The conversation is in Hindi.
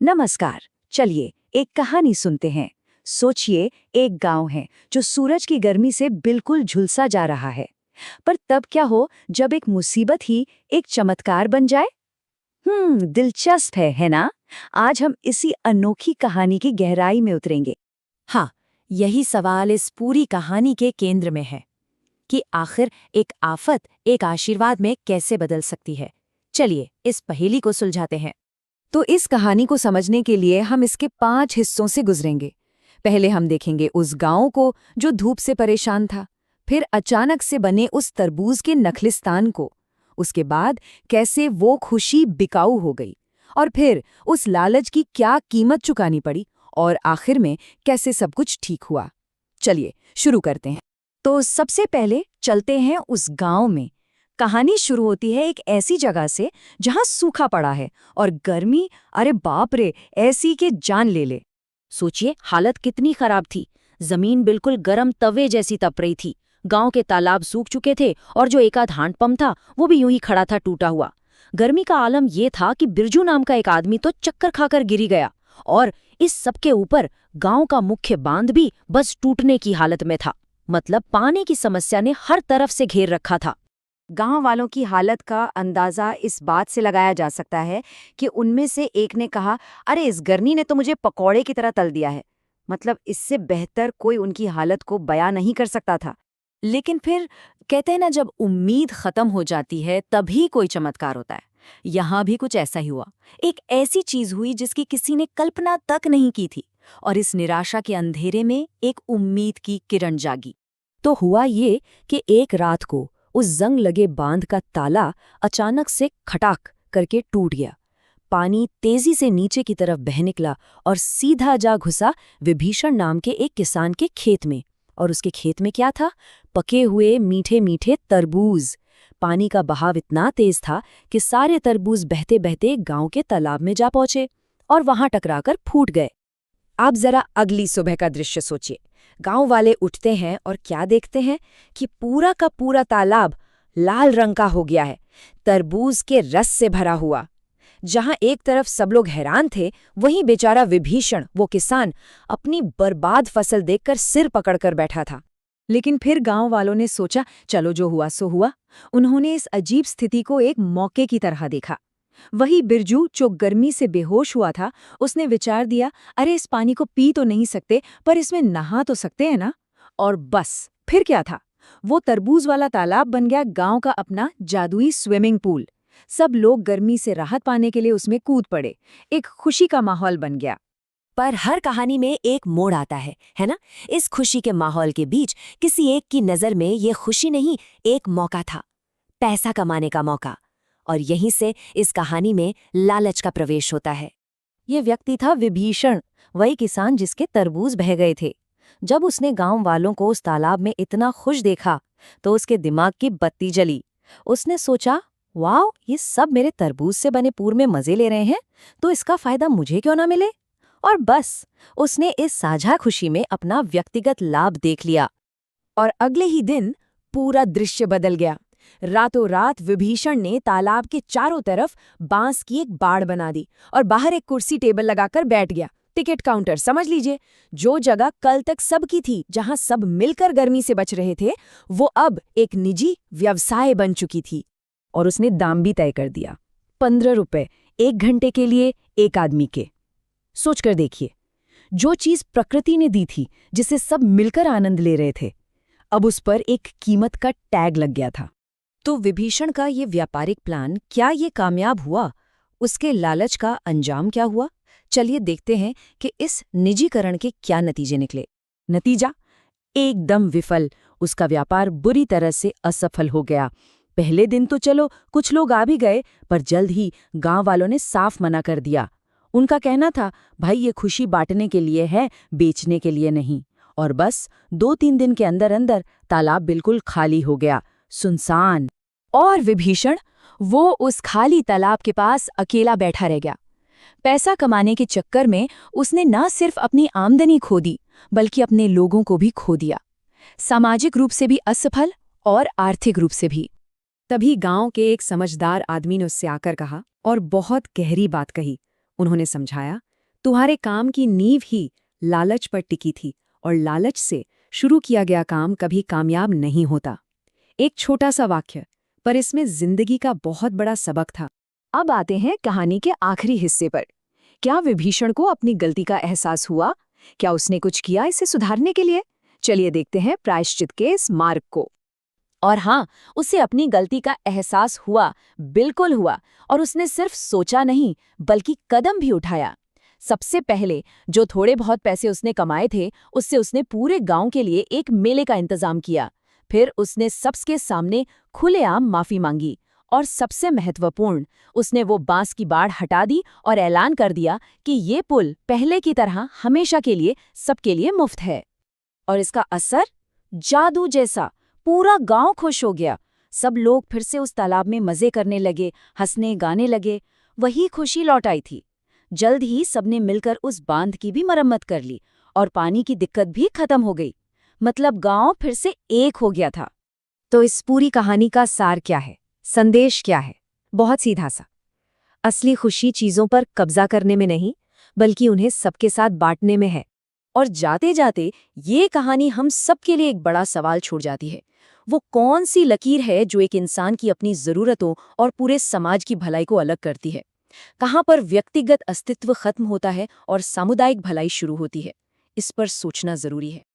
नमस्कार। चलिए एक कहानी सुनते हैं। सोचिए, एक गांव है जो सूरज की गर्मी से बिल्कुल झुलसा जा रहा है। पर तब क्या हो जब एक मुसीबत ही एक चमत्कार बन जाए। दिलचस्प है ना? आज हम इसी अनोखी कहानी की गहराई में उतरेंगे। हाँ, यही सवाल इस पूरी कहानी के केंद्र में है कि आखिर एक आफत एक आशीर्वाद में कैसे बदल सकती है। चलिए इस पहेली को सुलझाते हैं। तो इस कहानी को समझने के लिए हम इसके 5 हिस्सों से गुजरेंगे। पहले हम देखेंगे उस गांव को जो धूप से परेशान था, फिर अचानक से बने उस तरबूज के नखलिस्तान को, उसके बाद कैसे वो खुशी बिकाऊ हो गई, और फिर उस लालच की क्या कीमत चुकानी पड़ी, और आखिर में कैसे सब कुछ ठीक हुआ। चलिए शुरू करते हैं। तो सबसे पहले चलते हैं उस गांव में। कहानी शुरू होती है एक ऐसी जगह से जहां सूखा पड़ा है और गर्मी, अरे बाप रे, ऐसी कि जान ले ले। सोचिए हालत कितनी खराब थी। जमीन बिल्कुल गरम तवे जैसी तप रही थी। गांव के तालाब सूख चुके थे और जो एकाध हैंडपंप था वो भी यूं ही खड़ा था, टूटा हुआ। गर्मी का आलम ये था कि बिरजू नाम का एक आदमी तो चक्कर खाकर गिरी गया, और इस सबके ऊपर गांव का मुख्य बांध भी बस टूटने की हालत में था। मतलब पानी की समस्या ने हर तरफ से घेर रखा था। गांव वालों की हालत का अंदाजा इस बात से लगाया जा सकता है कि उनमें से एक ने कहा, अरे इस गर्मी ने तो मुझे पकौड़े की तरह तल दिया है। मतलब इससे बेहतर कोई उनकी हालत को बयां नहीं कर सकता था। लेकिन फिर कहते हैं ना, जब उम्मीद खत्म हो जाती है तभी कोई चमत्कार होता है। यहाँ भी कुछ ऐसा ही हुआ। एक ऐसी चीज हुई जिसकी किसी ने कल्पना तक नहीं की थी, और इस निराशा के अंधेरे में एक उम्मीद की किरण जागी। तो हुआ ये कि एक रात को उस जंग लगे बांध का ताला अचानक से खटाक करके टूट गया। पानी तेजी से नीचे की तरफ बह निकला और सीधा जा घुसा विभीषण नाम के एक किसान के खेत में। और उसके खेत में क्या था? पके हुए मीठे मीठे तरबूज। पानी का बहाव इतना तेज था कि सारे तरबूज बहते बहते गांव के तालाब में जा पहुंचे और वहां टकराकर फूट गए। आप जरा अगली सुबह का दृश्य सोचिए। गांव वाले उठते हैं और क्या देखते हैं कि पूरा का पूरा तालाब लाल रंग का हो गया है, तरबूज के रस से भरा हुआ। जहां एक तरफ सब लोग हैरान थे, वहीं बेचारा विभीषण, वो किसान, अपनी बर्बाद फसल देखकर सिर पकड़कर बैठा था। लेकिन फिर गांव वालों ने सोचा, चलो जो हुआ सो हुआ। उन्होंने इस अजीब स्थिति को एक मौके की तरह देखा। वही बिरजू जो गर्मी से बेहोश हुआ था, उसने विचार दिया, अरे इस पानी को पी तो नहीं सकते, पर इसमें नहा तो सकते हैं ना। और बस फिर क्या था, वो तरबूज वाला तालाब बन गया गांव का अपना जादुई स्विमिंग पूल। सब लोग गर्मी से राहत पाने के लिए उसमें कूद पड़े। एक खुशी का माहौल बन गया। पर हर कहानी में एक मोड़ आता है ना? इस खुशी के माहौल के बीच किसी एक की नजर में ये खुशी नहीं, एक मौका था, पैसा कमाने का मौका। और यहीं से इस कहानी में लालच का प्रवेश होता है। ये व्यक्ति था विभीषण, वही किसान जिसके तरबूज बह गए थे। जब उसने गांव वालों को उस तालाब में इतना खुश देखा तो उसके दिमाग की बत्ती जली। उसने सोचा, वाह, ये सब मेरे तरबूज से बने पूर में मजे ले रहे हैं, तो इसका फायदा मुझे क्यों ना मिले। और बस उसने इस साझा खुशी में अपना व्यक्तिगत लाभ देख लिया। और अगले ही दिन पूरा दृश्य बदल गया। रातों रात विभीषण ने तालाब के चारों तरफ बांस की एक बाड़ बना दी और बाहर एक कुर्सी टेबल लगाकर बैठ गया। टिकट काउंटर समझ लीजिए। जो जगह कल तक सबकी थी, जहां सब मिलकर गर्मी से बच रहे थे, वो अब एक निजी व्यवसाय बन चुकी थी। और उसने दाम भी तय कर दिया, 15 रुपए 1 घंटे के लिए एक आदमी के। सोचकर देखिए, जो चीज प्रकृति ने दी थी, जिसे सब मिलकर आनंद ले रहे थे, अब उस पर एक कीमत का टैग लग गया था। तो विभीषण का ये व्यापारिक प्लान, क्या ये कामयाब हुआ? उसके लालच का अंजाम क्या हुआ? चलिए देखते हैं कि इस निजीकरण के क्या नतीजे निकले। नतीजा एकदम विफल। उसका व्यापार बुरी तरह से असफल हो गया। पहले दिन तो चलो कुछ लोग आ भी गए, पर जल्द ही गांव वालों ने साफ मना कर दिया। उनका कहना था, भाई ये खुशी बांटने के लिए है, बेचने के लिए नहीं। और बस 2-3 दिन के अंदर अंदर तालाब बिल्कुल खाली हो गया, सुनसान। और विभीषण, वो उस खाली तालाब के पास अकेला बैठा रह गया। पैसा कमाने के चक्कर में उसने न सिर्फ अपनी आमदनी खो दी, बल्कि अपने लोगों को भी खो दिया। सामाजिक रूप से भी असफल और आर्थिक रूप से भी। तभी गांव के एक समझदार आदमी ने उससे आकर कहा और बहुत गहरी बात कही। उन्होंने समझाया, तुम्हारे काम की नींव ही लालच पर टिकी थी और लालच से शुरू किया गया काम कभी कामयाब नहीं होता। एक छोटा सा वाक्य, पर इसमें जिंदगी का बहुत बड़ा सबक था। अब आते हैं कहानी के आखिरी हिस्से पर। क्या विभीषण को अपनी गलती का एहसास हुआ? क्या उसने कुछ किया इसे सुधारने के लिए? चलिए देखते हैं प्रायश्चित के इस मार्ग को। और हाँ, उसे अपनी गलती का एहसास हुआ, बिल्कुल हुआ, और उसने सिर्फ सोचा नहीं बल्कि कदम भी उठाया। सबसे पहले जो थोड़े बहुत पैसे उसने कमाए थे, उससे उसने पूरे गांव के लिए एक मेले का इंतजाम किया। फिर उसने सबके सामने खुलेआम माफी मांगी, और सबसे महत्वपूर्ण, उसने वो बांस की बाड़ हटा दी और ऐलान कर दिया कि ये पुल पहले की तरह हमेशा के लिए सबके लिए मुफ्त है। और इसका असर जादू जैसा, पूरा गांव खुश हो गया। सब लोग फिर से उस तालाब में मजे करने लगे, हंसने गाने लगे। वही खुशी लौट आई थी। जल्द ही सबने मिलकर उस बांध की भी मरम्मत कर ली और पानी की दिक्कत भी खत्म हो गई। मतलब गांव फिर से एक हो गया था। तो इस पूरी कहानी का सार क्या है? संदेश क्या है? बहुत सीधा सा। असली खुशी चीजों पर कब्जा करने में नहीं, बल्कि उन्हें सबके साथ बांटने में है। और जाते जाते ये कहानी हम सबके लिए एक बड़ा सवाल छोड़ जाती है। वो कौन सी लकीर है जो एक इंसान की अपनी जरूरतों और पूरे समाज की भलाई को अलग करती है? कहाँ पर व्यक्तिगत अस्तित्व खत्म होता है और सामुदायिक भलाई शुरू होती है? इस पर सोचना जरूरी है।